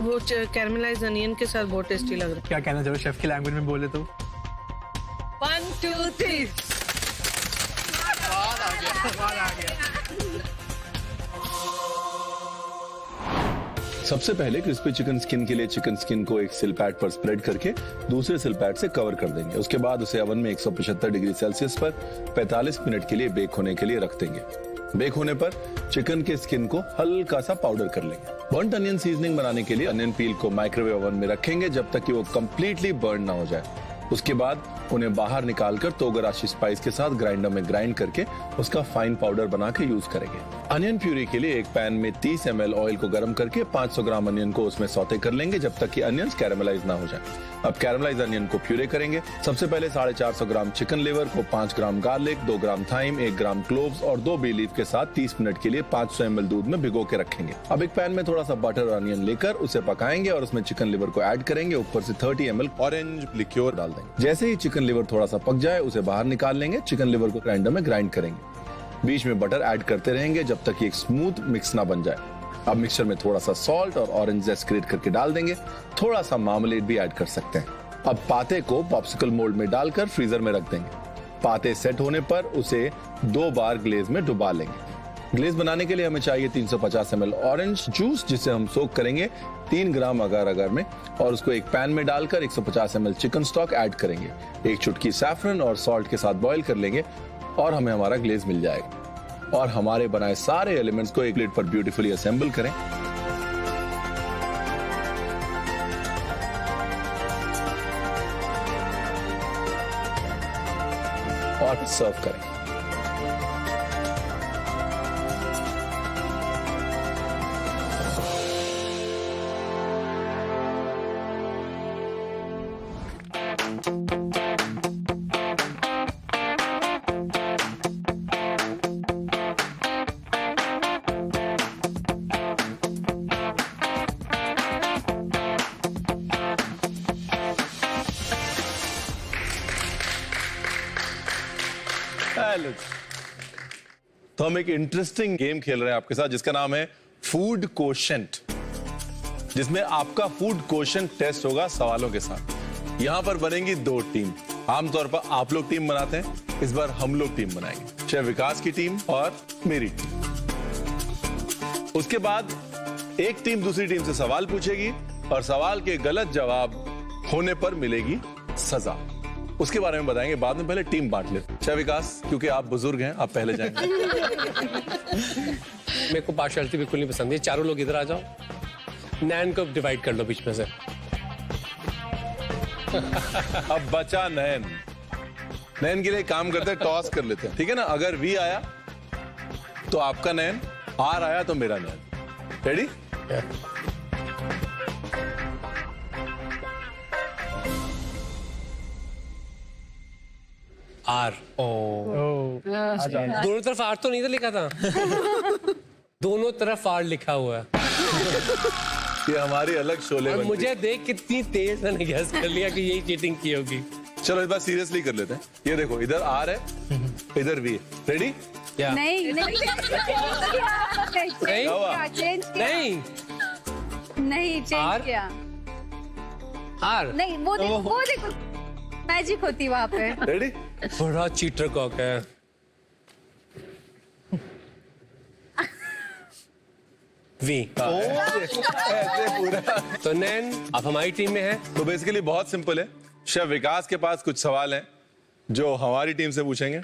वो कैरमलाइज अनियन के साथ बहुत टेस्टी लग रहा है। क्या कहना चाहो शेफ की लैंग्वेज में बोले तो? 1 2 3 सबसे पहले क्रिस्पी चिकन स्किन के लिए चिकन स्किन को एक सिल पैड पर स्प्रेड करके दूसरे सिल पैड से कवर कर देंगे। उसके बाद उसे ओवन में 175 डिग्री सेल्सियस पर 45 मिनट के लिए बेक होने के लिए रख देंगे। बेक होने पर चिकन के स्किन को हल्का सा पाउडर कर लेंगे। बर्न्ड अनियन सीजनिंग बनाने के लिए अनियन पील को माइक्रोवेव ओवन में रखेंगे जब तक कि वो कंप्लीटली बर्न ना हो जाए। उसके बाद उन्हें बाहर निकालकर तोगराशी स्पाइस के साथ ग्राइंडर में ग्राइंड करके उसका फाइन पाउडर बना के यूज करेंगे। अनियन प्यूरी के लिए एक पैन में 30 ml ऑयल को गर्म करके 500 ग्राम अनियन को उसमें सौते कर लेंगे जब तक कि अनियंस कैरामलाइज ना हो जाए। अब कैरामलाइज अनियन को प्यूरे करेंगे। सबसे पहले 450 ग्राम चिकन लिवर को 5 ग्राम गार्लिक, 2 ग्राम थाइम, 1 ग्राम क्लोव्स और 2 बे लीफ के साथ 30 मिनट के लिए 500 ml दूध में भिगो के रखेंगे। अब एक पैन में थोड़ा सा बटर और अनियन लेकर उसे पकाएंगे और उसमें चिकन लिवर को ऐड करेंगे। ऊपर से 30 ml ऑरेंज लिक्योर डाल देंगे। जैसे ही चिकन लिवर थोड़ा सा पक जाए उसे बाहर निकाल लेंगे। चिकन लिवर को ग्राइंडर में ग्राइंड करेंगे। बीच में बटर ऐड करते रहेंगे जब तक कि एक स्मूथ मिक्स ना बन जाए। अब मिक्सचर में थोड़ा सा सॉल्ट और ऑरेंज जेस्ट ग्रेट करके डाल देंगे। थोड़ा सा मार्मलेड भी ऐड कर सकते हैं। अब पाते को पॉप्सिकल मोल्ड में डालकर फ्रीजर में रख देंगे। पाते सेट होने पर उसे 2 बार ग्लेज में डुबा लेंगे। ग्लेज बनाने के लिए हमें चाहिए 350 ml ऑरेंज जूस जिसे हम सोक करेंगे 3 ग्राम अगार अगार में और उसको एक पैन में डालकर 150 ml चिकन स्टॉक ऐड करेंगे। एक चुटकी सैफरन और सॉल्ट के साथ बॉईल कर लेंगे और हमें हमारा ग्लेज मिल जाएगा। और हमारे बनाए सारे एलिमेंट्स को एक प्लेट पर ब्यूटीफुली असेंबल करें और सर्व करें। तो हम एक इंटरेस्टिंग गेम खेल रहे हैं आपके साथ जिसका नाम है फूड कोशेंट, जिसमें आपका फूड कोशेंट टेस्ट होगा सवालों के साथ। यहां पर बनेंगी 2 टीम। आमतौर पर आप लोग टीम बनाते हैं, इस बार हम लोग टीम बनाएंगे। शेफ विकास की टीम और मेरी टीम। उसके बाद एक टीम दूसरी टीम से सवाल पूछेगी और सवाल के गलत जवाब होने पर मिलेगी सजा। उसके बारे में बताएंगे बाद में, पहले टीम बांट लेते। शेफ विकास, क्योंकि आप बुजुर्ग हैं, आप पहले जाएंगे। मेरे को पार्शियलिटी बिल्कुल नहीं पसंद है। चारों लोग इधर आ जाओ। नैन को डिवाइड कर लो बीच में से। अब बचा नैन। नैन के लिए काम करते हैं, टॉस कर लेते हैं, ठीक है ना। अगर वी आया तो आपका नैन, आर आया तो मेरा नैन। रेडी? आर। दोनों तरफ आर तो नहीं था लिखा था। दोनों तरफ आर लिखा हुआ है। ये हमारी अलग शोले बनती। मुझे देख कितनी तेज मैंने गैस कर लिया कि यही चीटिंग की होगी। चलो इस बार सीरियसली कर लेते हैं। ये देखो, इधर आर है, इधर वी है। रेडी? नहीं नहीं नहीं चेंज किया। आर नहीं, वो देखो मैजिक होती वहां पे। रेडी? बड़ा चीटर कॉक है। वी। ऐसे पूरा। तो नैन आप हमारी टीम में है। तो बेसिकली बहुत सिंपल है। शेफ विकास के पास कुछ सवाल हैं जो हमारी टीम से पूछेंगे।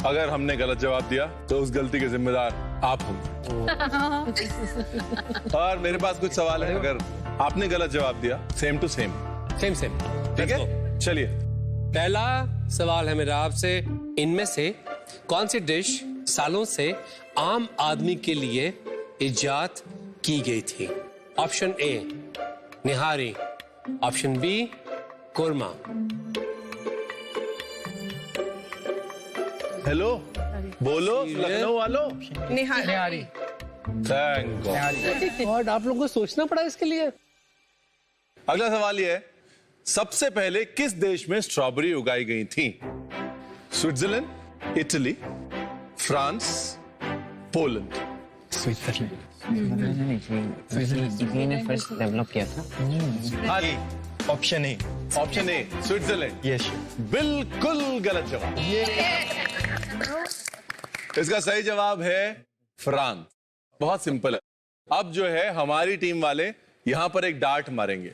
अगर हमने गलत जवाब दिया तो उस गलती के जिम्मेदार आप होंगे। और मेरे पास कुछ सवाल है, अगर आपने गलत जवाब दिया सेम टू सेम। ठीक है, चलिए। पहला सवाल है मेरा आपसे, इनमें से कौन सी डिश सालों से आम आदमी के लिए इजाद की गई थी? Option A nihari, option B korma. Hello, बोलो लखनऊ वालों। निहारी। Thank God. और आप लोगों को सोचना पड़ा इसके लिए। अगला सवाल ये है, सबसे पहले किस देश में स्ट्रॉबेरी उगाई गई थी? Switzerland, Italy, France, Poland. Italy ने फर्स्ट डेवलप किया था। Option A. Option A Switzerland. Yes. बिल्कुल गलत जवाब। इसका सही जवाब है फ्रांस। बहुत सिंपल है। अब जो है हमारी टीम वाले यहां पर एक डार्ट मारेंगे।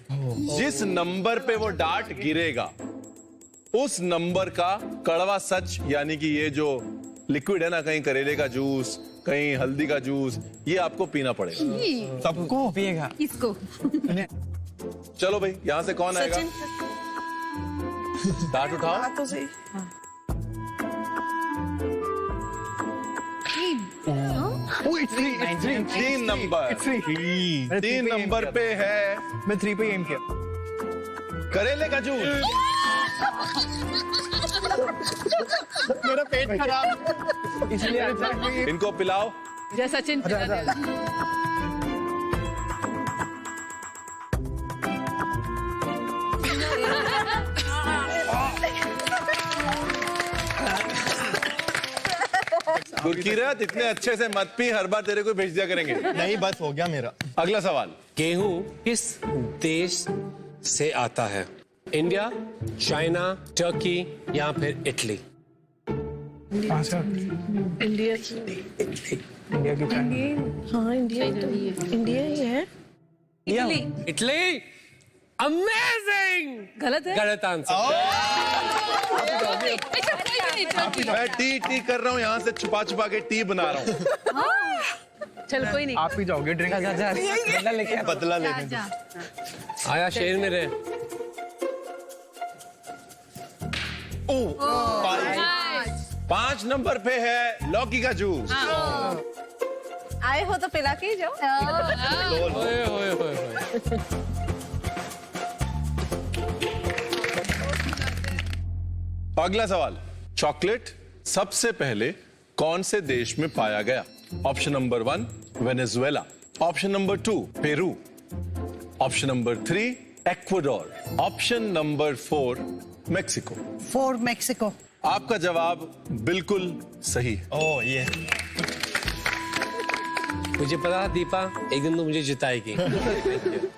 जिस नंबर पे वो डार्ट गिरेगा उस नंबर का कड़वा सच, यानी कि ये जो लिक्विड है ना, कहीं करेले का जूस, कहीं हल्दी का जूस, ये आपको पीना पड़ेगा। सबको पिएगा इसको चलो भाई, यहां से कौन आएगा? डार्ट उठाओ। तो सही। 3 नंबर, 3 नंबर पे है। मैं 3 पे एम किया। करेले का जूस। मेरा पेट खराब, इसलिए इनको पिलाओ। जय सचिन गुरकीरत, इतने अच्छे से मत पी, हर बार तेरे को भेज दिया करेंगे। नहीं, बस हो गया मेरा। अगला सवाल, गेहूं किस देश से आता है? इंडिया, चाइना, टर्की या फिर इटली? हाँ सर, इंडिया इंडिया की चाइना। हाँ इंडिया तो इंडिया ही है। इटली। अमेजिंग। गलत है। गलत आंसर। मैं टी कर रहा हूँ, यहाँ से छुपा छुपा के टी बना रहा हूँ। चल कोई नहीं, आप ही जाओगे ड्रिंक लेके। बदला लेने दो। आया शेर मेरे। 5 नंबर पे है लौकी का जूस। आए हो तो पिला के ही जाओ। ओए, ओए, ओए, ओए। अगला सवाल, चॉकलेट सबसे पहले कौन से देश में पाया गया? Option number 1 Venezuela, option number 2 Peru, option number 3 Ecuador, option number 4 Mexico. 4 Mexico. आपका जवाब बिल्कुल सही है। ओह ये मुझे पता था दीपा एक दिन तो मुझे जिताएगी।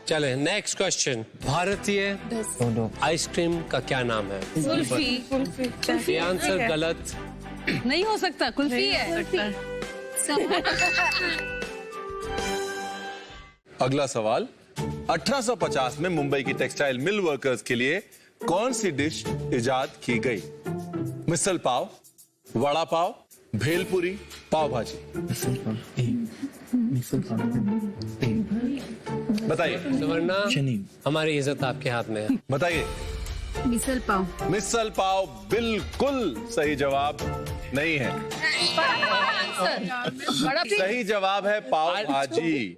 चले नेक्स्ट क्वेश्चन। भारतीय आइसक्रीम का क्या नाम है? कुल्फी। ये आंसर गलत नहीं हो सकता, कुल्फी है। अगला सवाल, 1850 में मुंबई की टेक्सटाइल मिल वर्कर्स के लिए कौन सी डिश इजाद की गई? मिसल पाव, वड़ा पाव, भेलपुरी, पाव भाजी। बताइए। सुवर्णा, हमारी इज्जत आपके हाथ में है। बताइए। मिसल पाव। मिसल पाव बिल्कुल सही जवाब नहीं है। सही जवाब है पाव भाजी।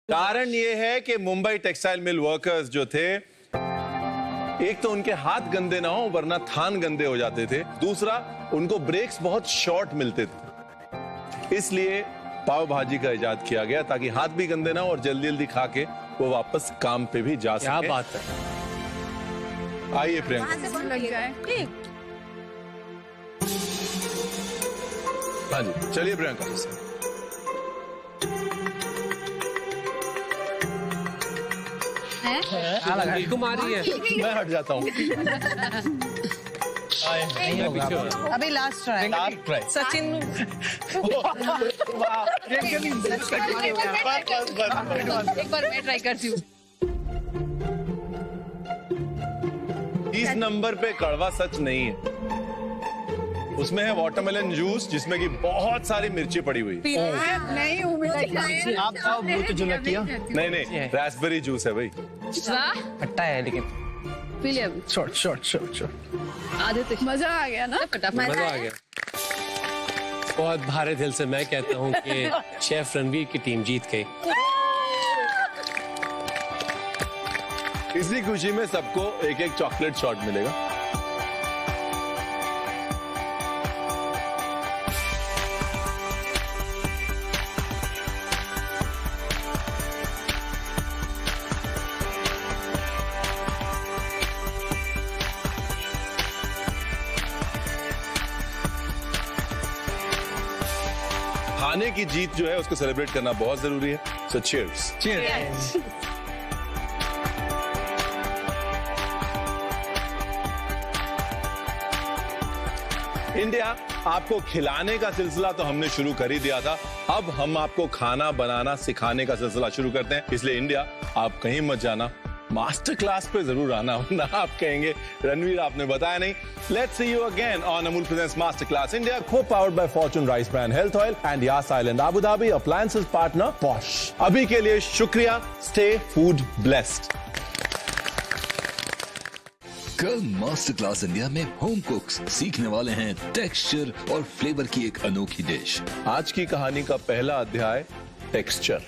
कारण ये है कि मुंबई टेक्सटाइल मिल वर्कर्स जो थे, एक तो उनके हाथ गंदे ना हो वरना थान गंदे हो जाते थे, दूसरा उनको ब्रेक्स बहुत शॉर्ट मिलते थे, इसलिए पाव भाजी का इजाद किया गया ताकि हाथ भी गंदे ना हो और जल्दी जल्दी खा के वो वापस काम पे भी जा सके। क्या बात है। आइए प्रियंका। लग जाए। हाँ जी, चलिए प्रियंका। कुमारी है। मैं हट जाता हूँ। अभी लास्ट ट्राई। सचिन एक बार मैं ट्राई करती हूँ। 30 नंबर पे कड़वा सच नहीं है, उसमें है वाटरमेलन जूस जिसमें कि बहुत सारी मिर्ची पड़ी हुई। नहीं हूँ मैं। आप खाओ, मुंह तो जुलकिया। नहीं, रास्पबेरी जूस है भाई। खट्टा है लेकिन। शॉर्ट। आधे मजा आ गया ना। मजा आ गया। बहुत भारे दिल से मैं कहता हूँ कि शेफ रणवीर की टीम जीत गई। इसी खुशी में सबको एक एक चॉकलेट शॉट मिलेगा। खाने की जीत जो है उसको सेलिब्रेट करना बहुत जरूरी है। सो चीयर्स। चीयर्स। इंडिया आपको खिलाने का सिलसिला तो हमने शुरू कर ही दिया था, अब हम आपको खाना बनाना सिखाने का सिलसिला शुरू करते हैं। इसलिए इंडिया, आप कहीं मत जाना, मास्टर क्लास पे जरूर आना, वरना आप कहेंगे रणवीर आपने बताया नहीं। Let's see you again on Amul presents master Claas India, co-powered by Fortune Rice Bran Health Oil and Yas Island Abu Dhabi Appliances Partner Bosch। अभी के लिए शुक्रिया, स्टे फूड ब्लेस्ड। कल मास्टर क्लास इंडिया में होम कुक्स सीखने वाले हैं texture और फ्लेवर की एक अनोखी डिश। आज की कहानी का पहला अध्याय, टेक्सचर।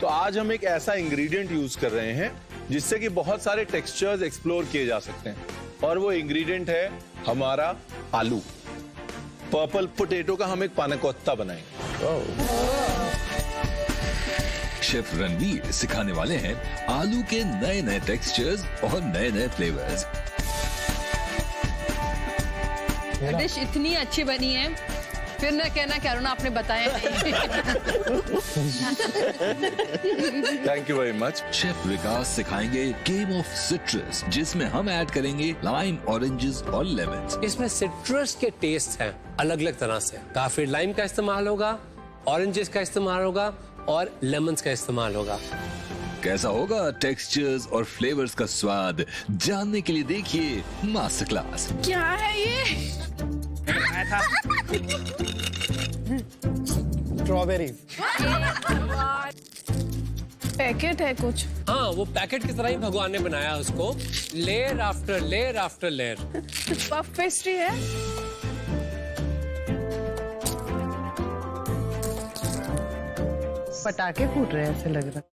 तो आज हम एक ऐसा इंग्रेडिएंट यूज कर रहे हैं जिससे कि बहुत सारे टेक्सचर्स एक्सप्लोर किए जा सकते हैं, और वो इंग्रेडिएंट है हमारा आलू। पर्पल पोटैटो का हम एक पानाकोत्ता बनाएंगे। शेफ रणवीर सिखाने वाले हैं आलू के नए नए टेक्सचर्स और नए नए फ्लेवर्स। डिश इतनी अच्छी बनी है, फिर न कहना कि अरुणा आपने बताया नहीं। Thank you very much. Chef Vikas सिखाएंगे गेम ऑफ सिट्रस, जिसमें हम ऐड करेंगे लाइम, ऑरेंजेस और लेमन्स। इसमें सिट्रस के टेस्ट हैं अलग अलग तरह से। काफी लाइम का इस्तेमाल होगा, ऑरेंजेस का इस्तेमाल होगा और लेमन्स का इस्तेमाल होगा। कैसा होगा टेक्सचर्स और फ्लेवर्स का स्वाद, जानने के लिए देखिए मास्टर क्लास। क्या है ये? स्ट्रॉबेरी पैकेट है कुछ। हाँ, वो पैकेट की तरह ही भगवान ने बनाया उसको, layer after layer after layer. Puff pastry है। पटाखे फूट रहे हैं ऐसे लग रहा है।